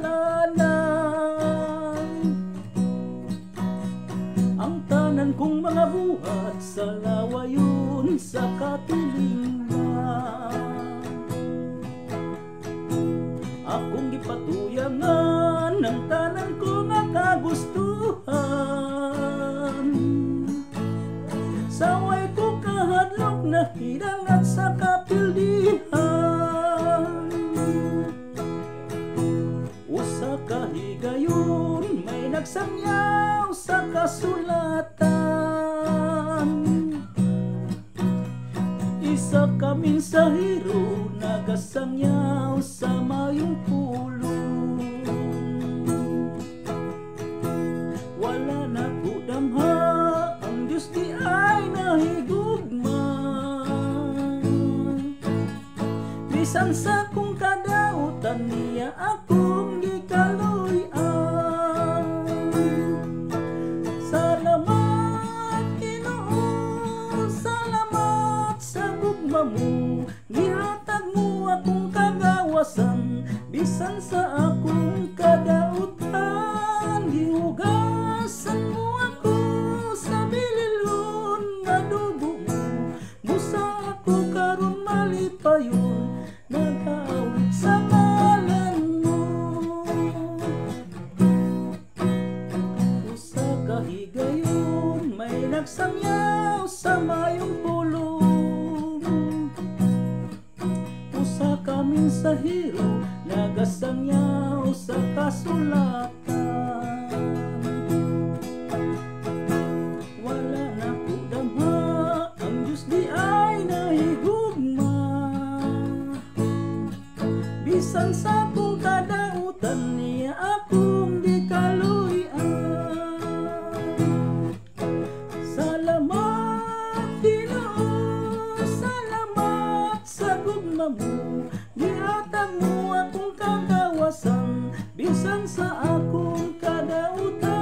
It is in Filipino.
kasalanan. Ang tanan kong mga buhat sa lawayon sa katilingban. Akong gipatuyangan ng tanan ko nga kagustuhan. Saway ko kahadlok na hidangat sa kapildihan. Usa ka higayon may nagsangyaw sa kasulatan. Isa kaming sahiro nagasangyaw sa mayong pulong. Wala na ko damha, ang Diyos di ay nahigugma. Bisan sa kong kadautan niya akong gikaluyan. Salamat Ginoo, salamat sa gugma mo. Gihatag mo akong kagawasan, bisan sa akong kadautan. Gihugasan mo ako sa bililon nga dugo mo. Busa ako karon malipayon, nag-aawit sa ngalan mo. Usa ka higayon may nagsangyaw sa mayong pulong. Usa kaming sahiro nagasangyaw sa kasulatan. Wala na ko damha, ang Diyos di ay nahigugma. Bisan sa kong kadautan niya akong gikaluyan. Salamat Ginoo, salamat sa gugma mo. Gihatag mo akong kagawasan, bisan sa akong kadautan.